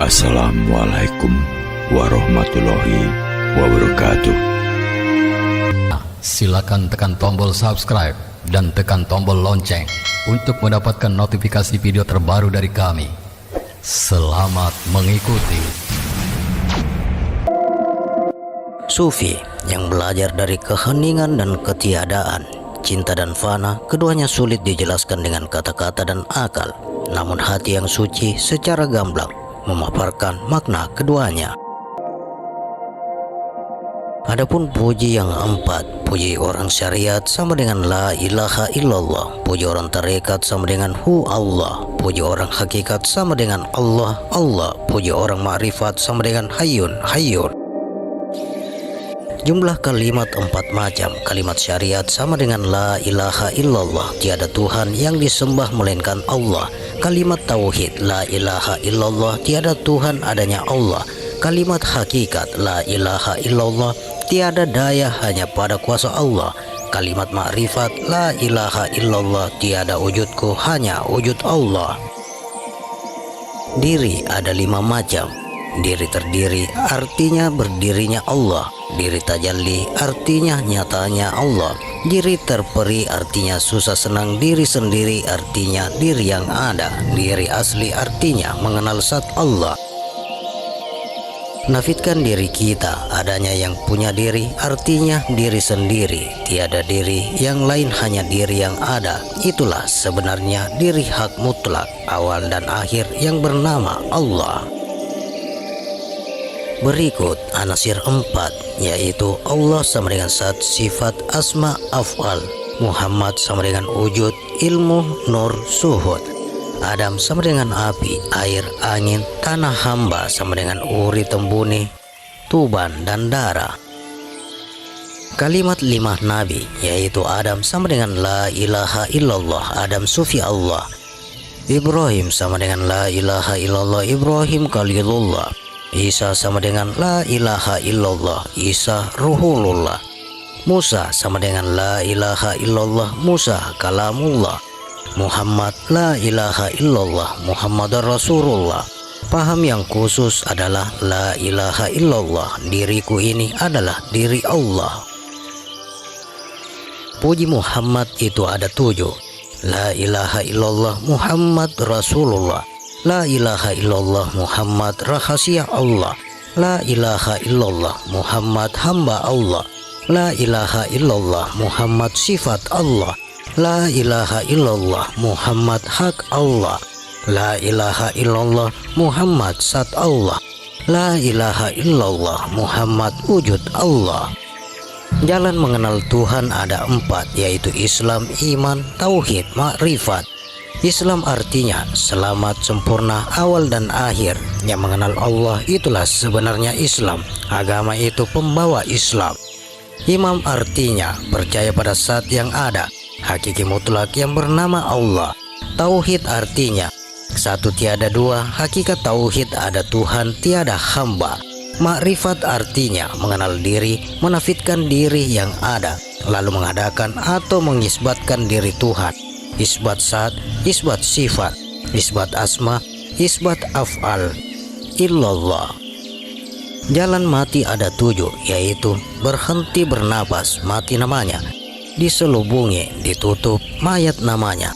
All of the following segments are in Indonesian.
Assalamualaikum warahmatullahi wabarakatuh. Silakan tekan tombol subscribe dan tekan tombol lonceng untuk mendapatkan notifikasi video terbaru dari kami. Selamat mengikuti. Sufi yang belajar dari keheningan dan ketiadaan, cinta dan fana, keduanya sulit dijelaskan dengan kata-kata dan akal. Namun hati yang suci secara gamblang memaparkan makna keduanya. Adapun puji yang empat, puji orang syariat sama dengan la ilaha illallah, puji orang tarekat sama dengan hu Allah, puji orang hakikat sama dengan Allah Allah, puji orang ma'rifat sama dengan hayyun hayyun. Jumlah kalimat empat macam. Kalimat syariat sama dengan la ilaha illallah, tiada Tuhan yang disembah melainkan Allah. Kalimat tauhid, la ilaha illallah, tiada Tuhan adanya Allah. Kalimat hakikat, la ilaha illallah, tiada daya hanya pada kuasa Allah. Kalimat ma'rifat, la ilaha illallah, tiada wujudku hanya wujud Allah. Diri ada 5 macam. Diri terdiri artinya berdirinya Allah. Diri tajalli artinya nyatanya Allah. Diri terperi artinya susah senang diri sendiri, artinya diri yang ada. Diri asli artinya mengenal zat Allah. Nafitkan diri kita, adanya yang punya diri artinya diri sendiri. Tiada diri yang lain, hanya diri yang ada. Itulah sebenarnya diri hak mutlak, awal dan akhir yang bernama Allah. Berikut anasir 4, yaitu Allah sama dengan zat, sifat, asma, af'al. Muhammad sama dengan wujud, ilmu, nur, suhud. Adam sama dengan api, air, angin, tanah. Hamba sama dengan uri, tembuni, tuban, dan darah. Kalimat 5 nabi, yaitu Adam sama dengan la ilaha illallah, Adam sufi Allah. Ibrahim sama dengan la ilaha illallah, Ibrahim khalilullah. Isa sama dengan la ilaha illallah, Isa ruhulullah. Musa sama dengan la ilaha illallah, Musa kalamullah. Muhammad la ilaha illallah, Muhammad Rasulullah. Paham yang khusus adalah la ilaha illallah, diriku ini adalah diri Allah. Puji Muhammad itu ada 7. La ilaha illallah Muhammad Rasulullah, la ilaha illallah Muhammad rahasia Allah, la ilaha illallah Muhammad hamba Allah, la ilaha illallah Muhammad sifat Allah, la ilaha illallah Muhammad hak Allah, la ilaha illallah Muhammad zat Allah, la ilaha illallah Muhammad wujud Allah. Jalan mengenal Tuhan ada 4, yaitu Islam, iman, tauhid, makrifat. Islam artinya selamat, sempurna, awal dan akhir. Yang mengenal Allah itulah sebenarnya Islam. Agama itu pembawa Islam. Imam artinya percaya pada zat yang ada, hakiki mutlak yang bernama Allah. Tauhid artinya satu tiada dua, hakikat tauhid ada Tuhan tiada hamba. Makrifat artinya mengenal diri, menafitkan diri yang ada, lalu mengadakan atau mengisbatkan diri Tuhan. Isbat zat, isbat sifat, isbat asma, isbat af'al, illallah. Jalan mati ada 7, yaitu berhenti bernapas, mati namanya. Diselubungi, ditutup, mayat namanya.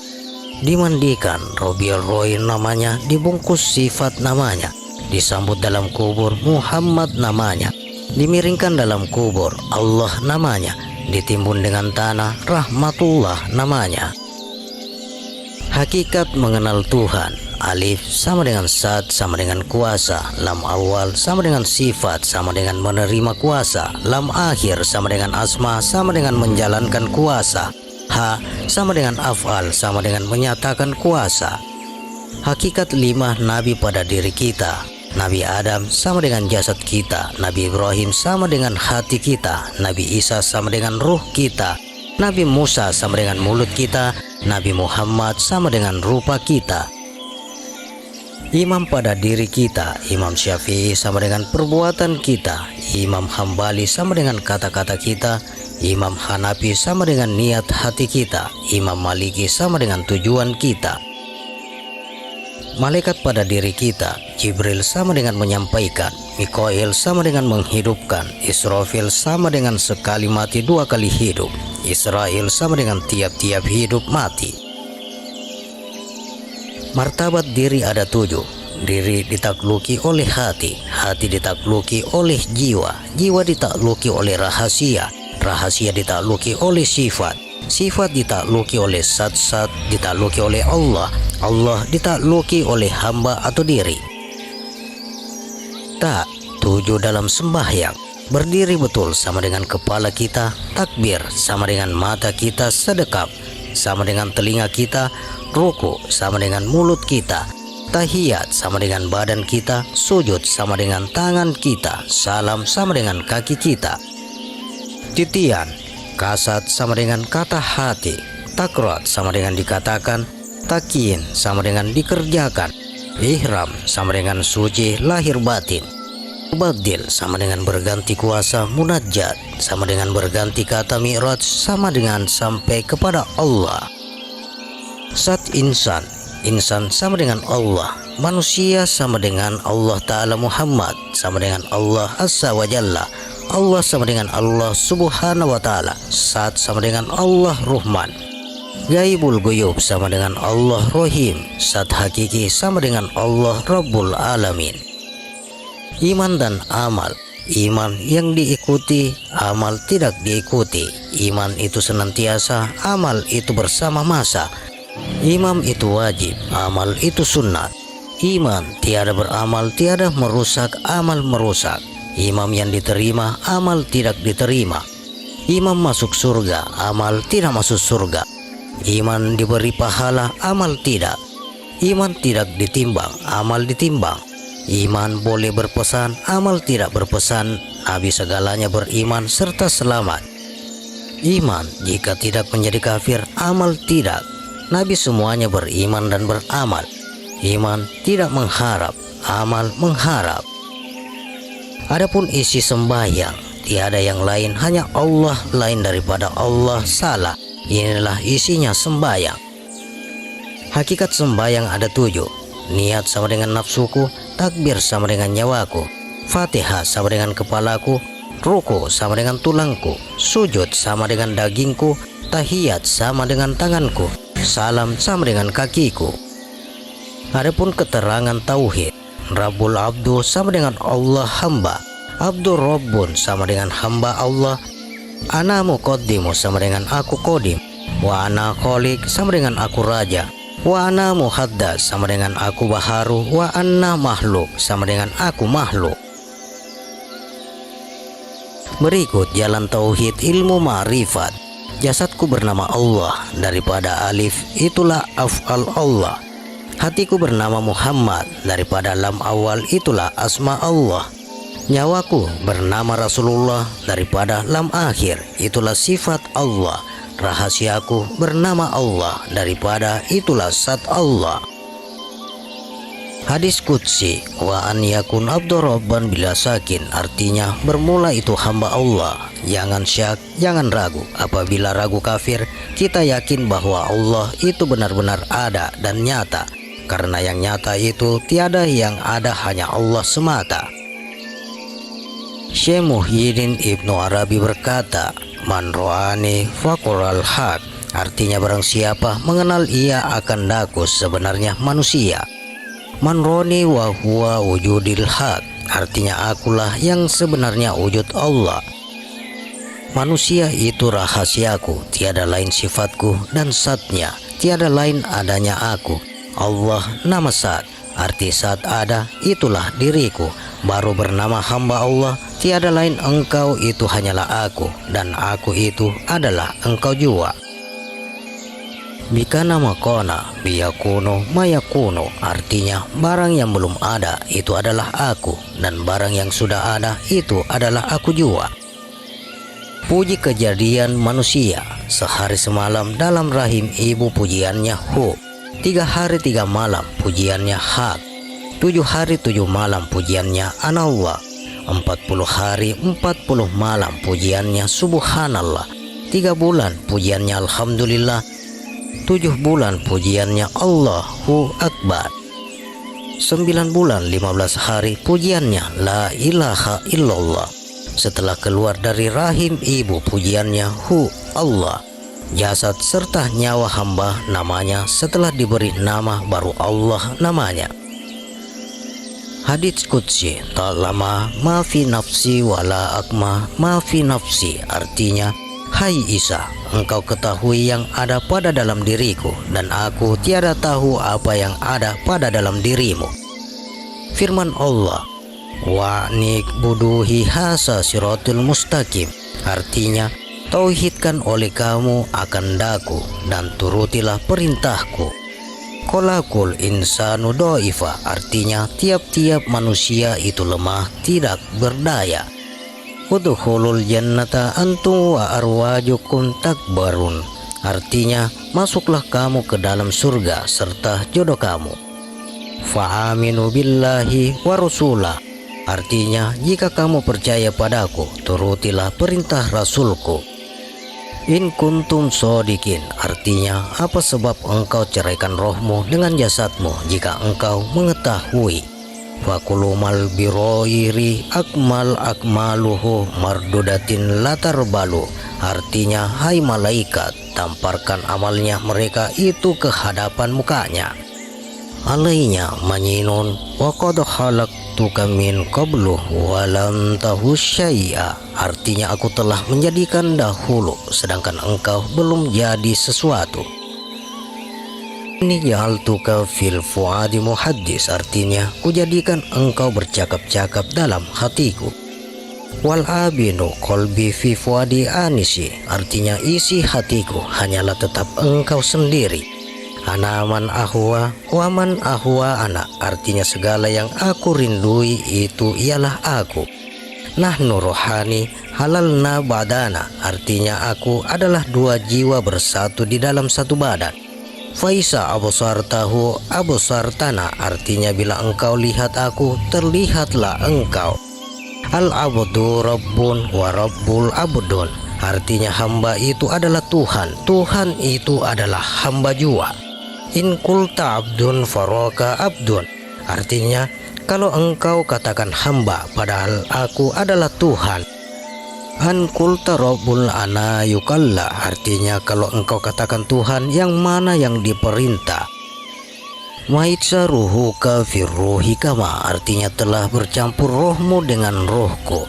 Dimandikan, robial roy namanya. Dibungkus, sifat namanya. Disambut dalam kubur, Muhammad namanya. Dimiringkan dalam kubur, Allah namanya. Ditimbun dengan tanah, rahmatullah namanya. Hakikat mengenal Tuhan. Alif sama dengan zat sama dengan kuasa, lam awal sama dengan sifat sama dengan menerima kuasa, lam akhir sama dengan asma sama dengan menjalankan kuasa, ha sama dengan af'al sama dengan menyatakan kuasa. Hakikat 5 nabi pada diri kita. Nabi Adam sama dengan jasad kita, Nabi Ibrahim sama dengan hati kita, Nabi Isa sama dengan ruh kita, Nabi Musa sama dengan mulut kita, Nabi Muhammad sama dengan rupa kita. Imam pada diri kita, Imam Syafi'i sama dengan perbuatan kita, Imam Hambali sama dengan kata-kata kita, Imam Hanafi sama dengan niat hati kita, Imam Maliki sama dengan tujuan kita. Malaikat pada diri kita, Jibril sama dengan menyampaikan, Mikail sama dengan menghidupkan, Israfil sama dengan sekali mati 2 kali hidup, Israel sama dengan tiap-tiap hidup mati. Martabat diri ada 7. Diri ditakluki oleh hati, hati ditakluki oleh jiwa, jiwa ditakluki oleh rahasia, rahasia ditakluki oleh sifat, sifat ditakluki oleh zat-zat, ditakluki oleh Allah, Allah ditakluki oleh hamba atau diri. Tak, 7 dalam sembahyang. Berdiri betul sama dengan kepala kita, takbir sama dengan mata kita, sedekap sama dengan telinga kita, ruku sama dengan mulut kita, tahiyat sama dengan badan kita, sujud sama dengan tangan kita, salam sama dengan kaki kita, titian, kasat sama dengan kata hati, takrat sama dengan dikatakan, takin sama dengan dikerjakan, ihram sama dengan suci lahir batin, mubadil sama dengan berganti kuasa, munajat sama dengan berganti kata, mi'raj sama dengan sampai kepada Allah. Zat insan, insan sama dengan Allah, manusia sama dengan Allah Ta'ala, Muhammad sama dengan Allah Azza wa Jalla, Allah sama dengan Allah Subhanahu wa Ta'ala, Zat sama dengan Allah Rahman, Gaibul Guyub sama dengan Allah Rahim, Zat hakiki sama dengan Allah Rabbul Alamin. Iman dan amal, iman yang diikuti, amal tidak diikuti, iman itu senantiasa, amal itu bersama masa. Imam itu wajib, amal itu sunnat. Iman tiada beramal, tiada merusak, amal merusak. Imam yang diterima, amal tidak diterima. Imam masuk surga, amal tidak masuk surga. Iman diberi pahala, amal tidak. Iman tidak ditimbang, amal ditimbang. Iman boleh berpesan, amal tidak berpesan. Nabi segalanya beriman serta selamat. Iman jika tidak menjadi kafir, amal tidak. Nabi semuanya beriman dan beramal. Iman tidak mengharap, amal mengharap. Adapun isi sembahyang, tiada yang lain, hanya Allah, lain daripada Allah salah. Inilah isinya sembahyang. Hakikat sembahyang ada 7. Niat sama dengan nafsuku, takbir sama dengan nyawaku, Fatihah sama dengan kepalaku, ruku sama dengan tulangku, sujud sama dengan dagingku, tahiyat sama dengan tanganku, salam sama dengan kakiku. Adapun keterangan tauhid, Rabbul Abdu sama dengan Allah hamba, Abdur Rabbun sama dengan hamba Allah, Ana Muqaddimu sama dengan aku Qadim, wa ana Khaliq sama dengan aku Raja, wa ana Muhaddas sama dengan aku Baharu, wa anna Makhluk sama dengan aku makhluk. Berikut jalan tauhid ilmu ma'rifat. Jasadku bernama Allah, daripada alif itulah af'al Allah. Hatiku bernama Muhammad, daripada lam awal itulah asma Allah. Nyawaku bernama Rasulullah, daripada lam akhir itulah sifat Allah. Rahasiaku bernama Allah, daripada itulah zat Allah. Hadis Qudsi, wa an yakun abdur rabban bila sakin, artinya bermula itu hamba Allah. Jangan syak, jangan ragu. Apabila ragu kafir, kita yakin bahwa Allah itu benar-benar ada dan nyata. Karena yang nyata itu tiada, yang ada hanya Allah semata. Syekh Muhyiddin Ibnu Arabi berkata, Man ro'ani faqral haq, artinya barang siapa mengenal ia akan daku sebenarnya manusia. Man roni wa huwa wujudil haq, artinya akulah yang sebenarnya wujud Allah. Manusia itu rahasiaku, tiada lain sifatku dan zatnya, tiada lain adanya aku. Allah nama zat, arti zat ada, itulah diriku. Baru bernama hamba Allah, tiada lain engkau, itu hanyalah aku, dan aku itu adalah engkau jua. Bika nama kona biyakuno mayakuno, artinya barang yang belum ada itu adalah aku, dan barang yang sudah ada itu adalah aku jua. Puji kejadian manusia, sehari semalam dalam rahim ibu pujiannya hu, 3 hari 3 malam pujiannya hak, 7 hari 7 malam pujiannya anallah, 40 hari 40 malam pujiannya subhanallah, 3 bulan pujiannya alhamdulillah, 7 bulan pujiannya Allahu Akbar. 9 bulan 15 hari pujiannya la ilaha illallah. Setelah keluar dari rahim ibu pujiannya hu Allah. Jasad serta nyawa hamba namanya, setelah diberi nama baru Allah namanya. Hadits Qudsi, tak lama mafi nafsi wala akma mafi nafsi, artinya hai Isa, engkau ketahui yang ada pada dalam diriku dan aku tiada tahu apa yang ada pada dalam dirimu. Firman Allah, wa'nik buduhi hasa siratul mustaqim, artinya tauhidkan oleh kamu akan daku dan turutilah perintahku. Kolakul insanu do'ifa, artinya tiap-tiap manusia itu lemah, tidak berdaya. Udkhulul jannata antum wa arwajukum takbarun, artinya masuklah kamu ke dalam surga serta jodoh kamu. Fa'aminu billahi wa rasulah, artinya jika kamu percaya padaku, turutilah perintah rasulku. In kuntum sodikin, artinya apa sebab engkau ceraikan rohmu dengan jasadmu jika engkau mengetahui. Fakulumal biroiri akmal akmaluhu mardudatin latar balu, artinya hai malaikat, tamparkan amalnya mereka itu ke hadapan mukanya. Alainya manyinun wa qad khalaqtuka min qablu wa lam tahu syai'a, artinya aku telah menjadikan dahulu sedangkan engkau belum jadi sesuatu. Ini ja'altuka fil fuadi muhaddis, artinya kujadikan engkau bercakap-cakap dalam hatiku. Wal abinu qalbi fi fuadi anisi, artinya isi hatiku hanyalah tetap engkau sendiri. Anaman ahwa waman ahwa anak, artinya segala yang aku rindui itu ialah aku. Nahnu rohani halalna badana, artinya aku adalah dua jiwa bersatu di dalam satu badan. Faisa absartahu absartana, artinya bila engkau lihat aku, terlihatlah engkau. Al abdu rabbun wa rabbul abdun, artinya hamba itu adalah Tuhan, Tuhan itu adalah hamba jua. In kulta abdun faroka abdun, artinya kalau engkau katakan hamba padahal aku adalah Tuhan. An kulta rabbul ana yukalla, artinya kalau engkau katakan Tuhan, yang mana yang diperintah. Maitsa ruhuka firruhi kama, artinya telah bercampur rohmu dengan rohku.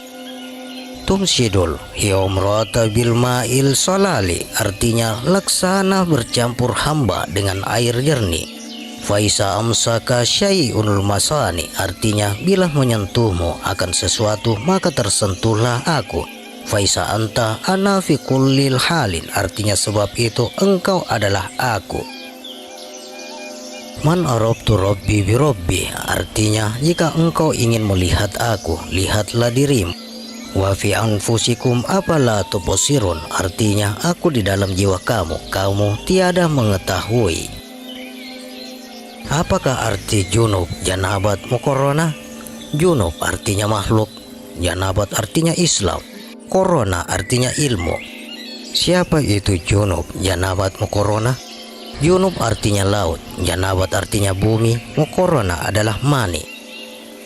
Tumsidul hiomrota bil ma'il solali, artinya laksana bercampur hamba dengan air jernih. Faisa amsaka syai'unul masani, artinya bila menyentuhmu akan sesuatu maka tersentuhlah aku. Faisa anta ana fi kullil halin, artinya sebab itu engkau adalah aku. Man arabtu rabbi bi rabbi, artinya jika engkau ingin melihat aku, lihatlah dirimu. Wa fi anfusikum apala tubsirun, artinya aku di dalam jiwa kamu, kamu tiada mengetahui. Apakah arti junub, janabat, mukorona? Junub artinya makhluk, janabat artinya Islam, korona artinya ilmu. Siapa itu junub, janabat, mukorona? Junub artinya laut, janabat artinya bumi, mukorona adalah mani.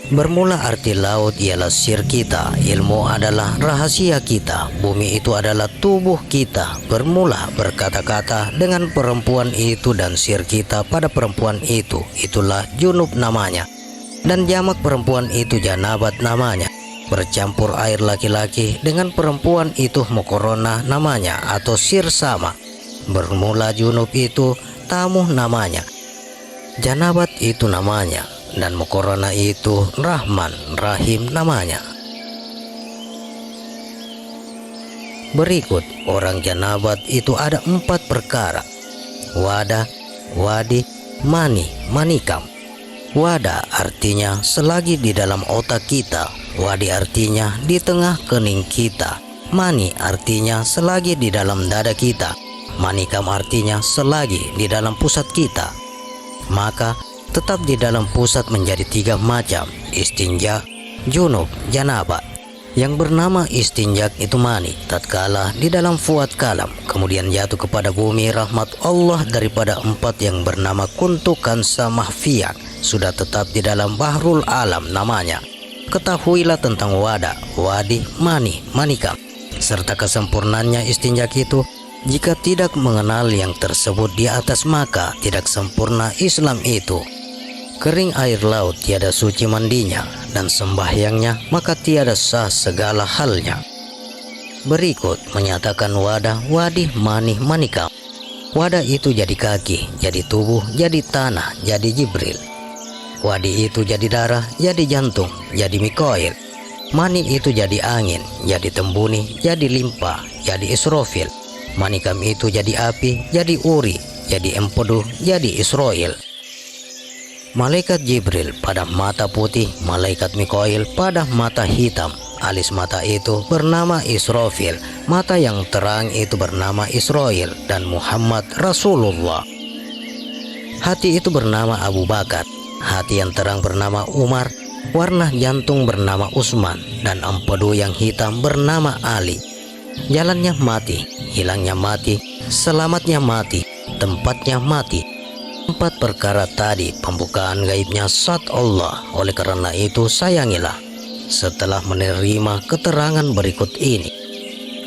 Bermula arti laut ialah sir kita, ilmu adalah rahasia kita, bumi itu adalah tubuh kita. Bermula berkata-kata dengan perempuan itu dan sir kita pada perempuan itu, itulah junub namanya. Dan jamak perempuan itu janabat namanya. Bercampur air laki-laki dengan perempuan itu mukorona namanya atau sir sama. Bermula junub itu tamuh namanya, janabat itu namanya, dan mukorona itu Rahman Rahim namanya. Berikut orang janabat itu ada 4 perkara: wada, wadi, mani, manikam. Wada artinya selagi di dalam otak kita, wadi artinya di tengah kening kita, mani artinya selagi di dalam dada kita, manikam artinya selagi di dalam pusat kita. Maka tetap di dalam pusat menjadi 3 macam: istinja, junub, janabat. Yang bernama istinjak itu mani tatkala di dalam fuad kalam, kemudian jatuh kepada bumi rahmat Allah daripada 4 yang bernama kuntukan samahfian, sudah tetap di dalam bahrul alam namanya. Ketahuilah tentang wada, wadi, mani, manikam, serta kesempurnaannya istinjak itu. Jika tidak mengenal yang tersebut di atas, maka tidak sempurna Islam itu. Kering air laut tiada suci mandinya, dan sembahyangnya maka tiada sah segala halnya. Berikut menyatakan wada, wadi, mani, manikam. Wada itu jadi kaki, jadi tubuh, jadi tanah, jadi Jibril. Wadi itu jadi darah, jadi jantung, jadi Mikail. Mani itu jadi angin, jadi tembuni, jadi limpa, jadi Israfil. Manikam itu jadi api, jadi Uri, jadi empedu, jadi Israel. Malaikat Jibril pada mata putih, malaikat Mikail pada mata hitam. Alis mata itu bernama Israfil, mata yang terang itu bernama Israel, dan Muhammad Rasulullah. Hati itu bernama Abu Bakar, hati yang terang bernama Umar, warna jantung bernama Utsman, dan empedu yang hitam bernama Ali. Jalannya mati, hilangnya mati, selamatnya mati, tempatnya mati. 4 perkara tadi pembukaan gaibnya zat Allah. Oleh karena itu sayangilah. Setelah menerima keterangan berikut ini,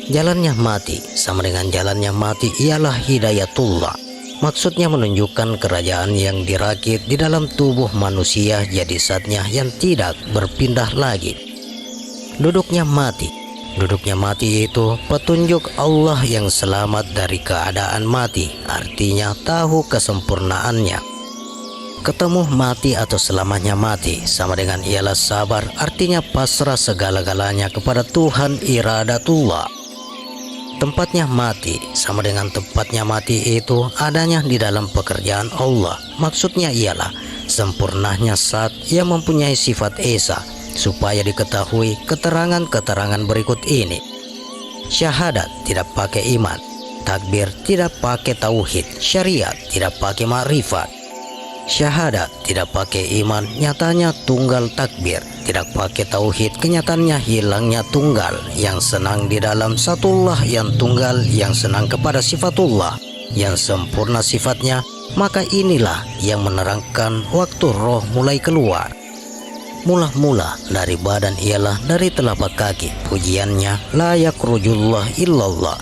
jalannya mati sama dengan jalannya mati ialah hidayatullah. Maksudnya menunjukkan kerajaan yang dirakit di dalam tubuh manusia jadi zatnya yang tidak berpindah lagi. Duduknya mati itu petunjuk Allah yang selamat dari keadaan mati, artinya tahu kesempurnaannya. Ketemu mati atau selamanya mati sama dengan ialah sabar, artinya pasrah segala-galanya kepada Tuhan iradatullah. Tempatnya mati sama dengan tempatnya mati itu adanya di dalam pekerjaan Allah. Maksudnya ialah sempurnanya zat yang mempunyai sifat esa, supaya diketahui keterangan-keterangan berikut ini. Syahadat tidak pakai iman, takbir tidak pakai tauhid, syariat tidak pakai ma'rifat. Syahadat tidak pakai iman, nyatanya tunggal takbir, tidak pakai tauhid, kenyataannya hilangnya tunggal. Yang senang di dalam satullah yang tunggal, yang senang kepada sifatullah yang sempurna sifatnya, maka inilah yang menerangkan waktu roh mulai keluar. Mula-mula dari badan ialah dari telapak kaki, pujiannya la yakrujullah illallah.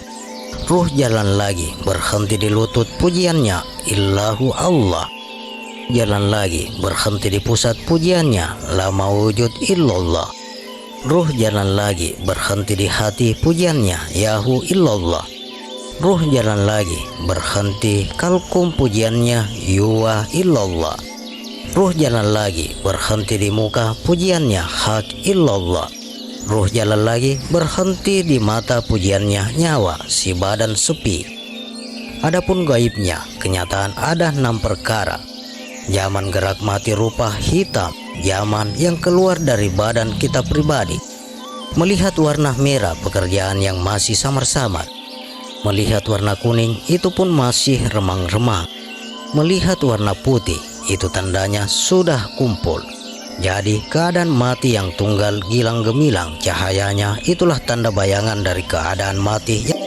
Ruh jalan lagi berhenti di lutut, pujiannya illahu Allah. Jalan lagi berhenti di pusat, pujiannya la mawujud illallah. Ruh jalan lagi berhenti di hati, pujiannya yahu illallah. Ruh jalan lagi berhenti kalkum, pujiannya yuwa illallah. Ruh jalan lagi berhenti di muka, pujiannya hak illallah. Ruh jalan lagi berhenti di mata, pujiannya nyawa, si badan sepi. Adapun gaibnya, kenyataan ada 6 perkara. Zaman gerak mati rupa hitam, zaman yang keluar dari badan kita pribadi. Melihat warna merah, pekerjaan yang masih samar-samar. Melihat warna kuning, itu pun masih remang-remang. Melihat warna putih, itu tandanya sudah kumpul. Jadi keadaan mati yang tunggal gilang gemilang cahayanya, itulah tanda bayangan dari keadaan mati.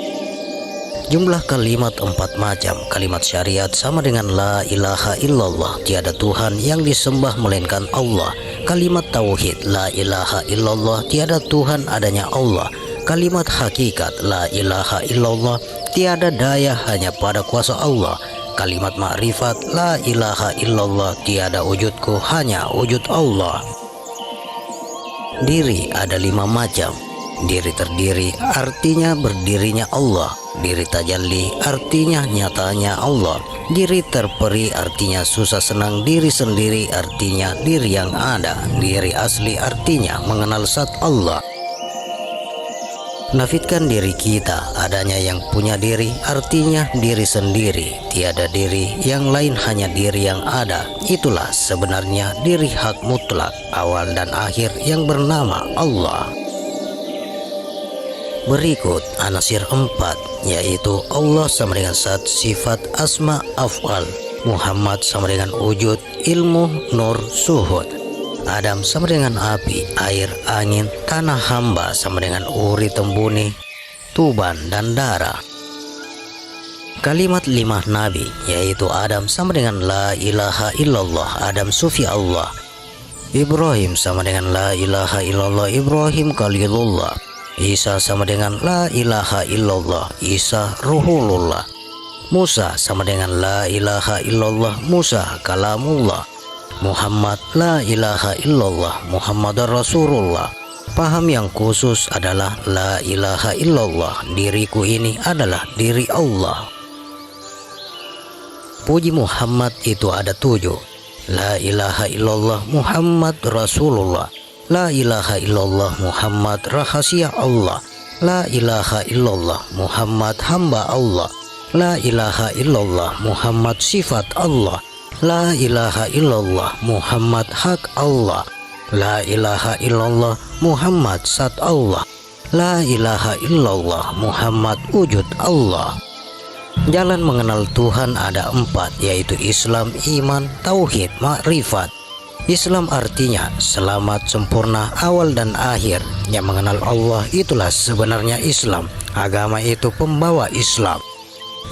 Jumlah kalimat 4 macam. Kalimat syariat sama dengan la ilaha illallah, tiada Tuhan yang disembah melainkan Allah. Kalimat tauhid, la ilaha illallah, tiada Tuhan adanya Allah. Kalimat hakikat, la ilaha illallah, tiada daya hanya pada kuasa Allah. Kalimat ma'rifat, la ilaha illallah, tiada wujudku hanya wujud Allah. Diri ada 5 macam. Diri terdiri artinya berdirinya Allah. Diri tajalli artinya nyatanya Allah. Diri terperi artinya susah senang. Diri sendiri artinya diri yang ada. Diri asli artinya mengenal zat Allah. Nafitkan diri kita, adanya yang punya diri, artinya diri sendiri. Tiada diri yang lain, hanya diri yang ada. Itulah sebenarnya diri hak mutlak, awal dan akhir yang bernama Allah. Berikut anasir 4, yaitu Allah sama dengan zat, sifat, asma, af'al. Muhammad sama dengan wujud, ilmu, nur, suhud. Adam sama dengan api, air, angin, tanah, hamba sama dengan uri, tembuni, tuban, dan darah. Kalimat 5 nabi yaitu Adam sama dengan la ilaha illallah, Adam sufi Allah. Ibrahim sama dengan la ilaha illallah, Ibrahim Khalilullah. Isa sama dengan la ilaha illallah, Isa ruhulullah. Musa sama dengan la ilaha illallah, Musa kalamullah. Muhammad la ilaha illallah, Muhammad Rasulullah. Paham yang khusus adalah la ilaha illallah, diriku ini adalah diri Allah. Puji Muhammad itu ada 7. La ilaha illallah Muhammad Rasulullah. La ilaha illallah Muhammad rahasia Allah. La ilaha illallah Muhammad hamba Allah. La ilaha illallah Muhammad sifat Allah. La ilaha illallah Muhammad hak Allah. La ilaha illallah Muhammad zat Allah. La ilaha illallah Muhammad wujud Allah. Jalan mengenal Tuhan ada 4, yaitu Islam, iman, tauhid, makrifat. Islam artinya selamat, sempurna, awal dan akhir. Yang mengenal Allah itulah sebenarnya Islam. Agama itu pembawa Islam.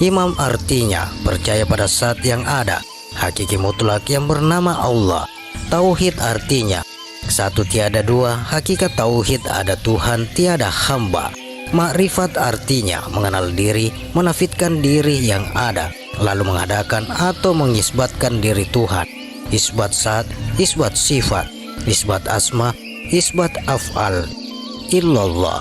Imam artinya percaya pada zat yang ada, hakiki mutlak yang bernama Allah. Tauhid artinya satu tiada dua, hakikat tauhid ada Tuhan tiada hamba. Makrifat artinya mengenal diri, menafidkan diri yang ada, lalu mengadakan atau mengisbatkan diri Tuhan. Isbat zat, isbat sifat, isbat asma, isbat af'al, illallah.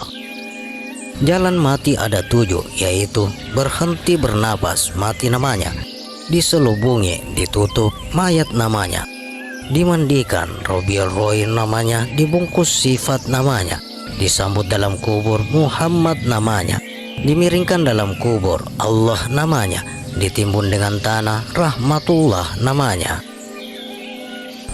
Jalan mati ada 7, yaitu berhenti bernapas, mati namanya. Diselubungi, ditutup, mayat namanya. Dimandikan, Robiul Roy namanya, dibungkus sifat namanya. Disambut dalam kubur, Muhammad namanya. Dimiringkan dalam kubur, Allah namanya. Ditimbun dengan tanah, Rahmatullah namanya.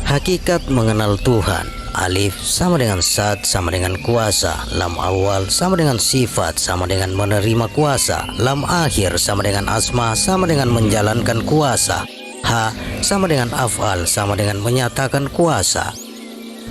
Hakikat mengenal Tuhan. Alif sama dengan zat sama dengan kuasa. Lam awal sama dengan sifat sama dengan menerima kuasa. Lam akhir sama dengan asma sama dengan menjalankan kuasa. Ha sama dengan af'al sama dengan menyatakan kuasa.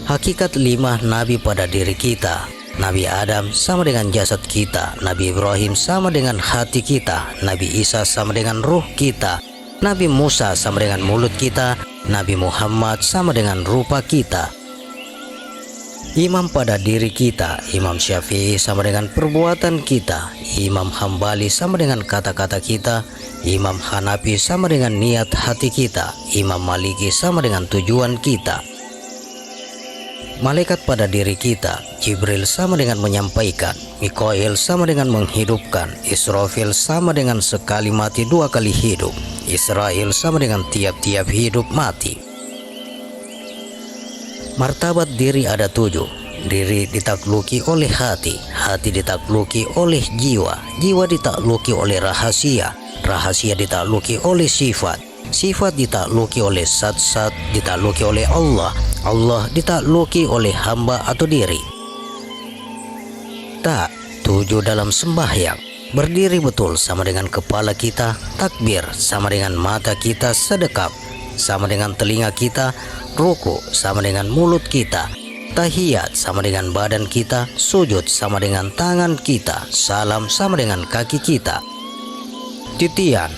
Hakikat 5 nabi pada diri kita. Nabi Adam sama dengan jasad kita. Nabi Ibrahim sama dengan hati kita. Nabi Isa sama dengan ruh kita. Nabi Musa sama dengan mulut kita. Nabi Muhammad sama dengan rupa kita. Imam pada diri kita. Imam Syafi'i sama dengan perbuatan kita. Imam Hambali sama dengan kata-kata kita. Imam Hanafi sama dengan niat hati kita. Imam Maliki sama dengan tujuan kita. Malaikat pada diri kita. Jibril sama dengan menyampaikan. Mikail sama dengan menghidupkan. Israfil sama dengan sekali mati 2 kali hidup. Israel sama dengan tiap-tiap hidup mati. Martabat diri ada 7. Diri ditakluki oleh hati. Hati ditakluki oleh jiwa. Jiwa ditakluki oleh rahasia. Rahasia ditakluki oleh sifat. Sifat ditakluki oleh zat-zat, ditakluki oleh Allah. Allah ditakluki oleh hamba atau diri. Tak 7 dalam sembahyang. Berdiri betul sama dengan kepala kita. Takbir sama dengan mata kita. Sedekap sama dengan telinga kita. Ruku sama dengan mulut kita. Tahiyat sama dengan badan kita. Sujud sama dengan tangan kita. Salam sama dengan kaki kita. Titian,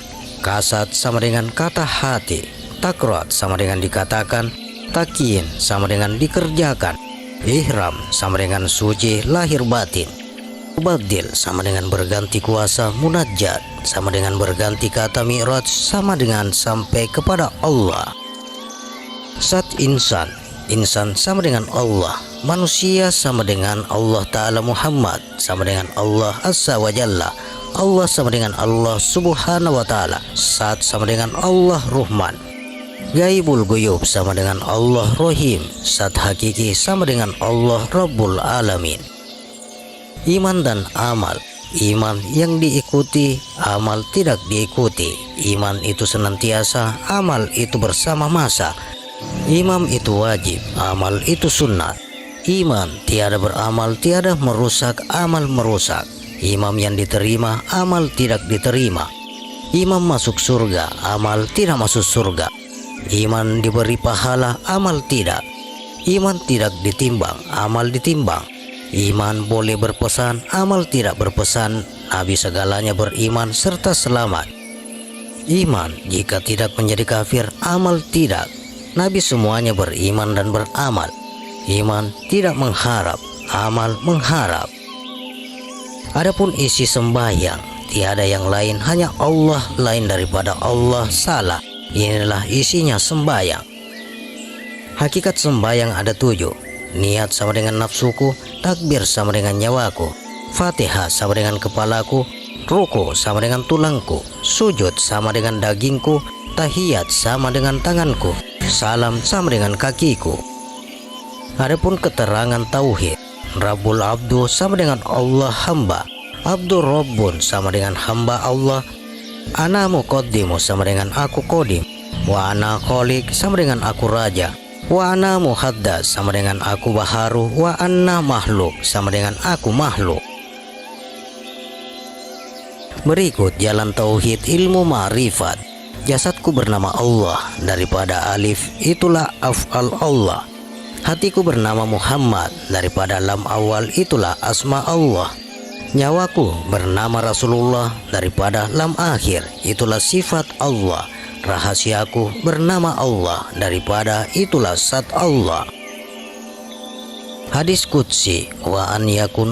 kasat sama dengan kata hati. Takrat sama dengan dikatakan. Takin sama dengan dikerjakan. Ihram sama dengan suci lahir batin. Mubadil sama dengan berganti kuasa. Munajat sama dengan berganti kata. Mi'raj sama dengan sampai kepada Allah. Zat insan. Insan sama dengan Allah. Manusia sama dengan Allah Ta'ala. Muhammad sama dengan Allah Azza wa Jalla. Allah sama dengan Allah Subhanahu wa Ta'ala. Zat sama dengan Allah Rahman. Gaibul Guyub sama dengan Allah Rohim. Zat hakiki sama dengan Allah Rabbul Alamin. Iman dan amal. Iman yang diikuti, amal tidak diikuti. Iman itu senantiasa, amal itu bersama masa. Imam itu wajib, amal itu sunnat. Iman tiada beramal, tiada merusak, amal merusak. Imam yang diterima, amal tidak diterima. Imam masuk surga, amal tidak masuk surga. Iman diberi pahala, amal tidak. Iman tidak ditimbang, amal ditimbang. Iman boleh berpesan, amal tidak berpesan. Nabi segalanya beriman serta selamat. Iman jika tidak menjadi kafir, amal tidak. Nabi semuanya beriman dan beramal. Iman tidak mengharap, amal mengharap. Adapun isi sembahyang, tiada yang lain, hanya Allah, lain daripada Allah salah. Inilah isinya sembahyang. Hakikat sembahyang ada 7. Niat sama dengan nafsuku, takbir sama dengan nyawaku, Fatihah sama dengan kepalaku, ruku sama dengan tulangku, sujud sama dengan dagingku, tahiyat sama dengan tanganku, salam sama dengan kakiku. Adapun keterangan tauhid, Rabbul Abdu sama dengan Allah hamba, Abdur Rabbun sama dengan hamba Allah, Ana Muqaddimu sama dengan aku Qadim, wa ana Khaliq sama dengan aku Raja, wa ana Muhaddas sama dengan aku Baharu, wa anna Makhluk sama dengan aku makhluk. Berikut jalan tauhid ilmu ma'rifat. Jasadku bernama Allah, daripada alif itulah af'al Allah. Hatiku bernama Muhammad, daripada lam awal itulah asma Allah. Nyawaku bernama Rasulullah, daripada lam akhir itulah sifat Allah. Rahasiaku bernama Allah, daripada itulah zat Allah. Hadis Qudsi, wa an yakun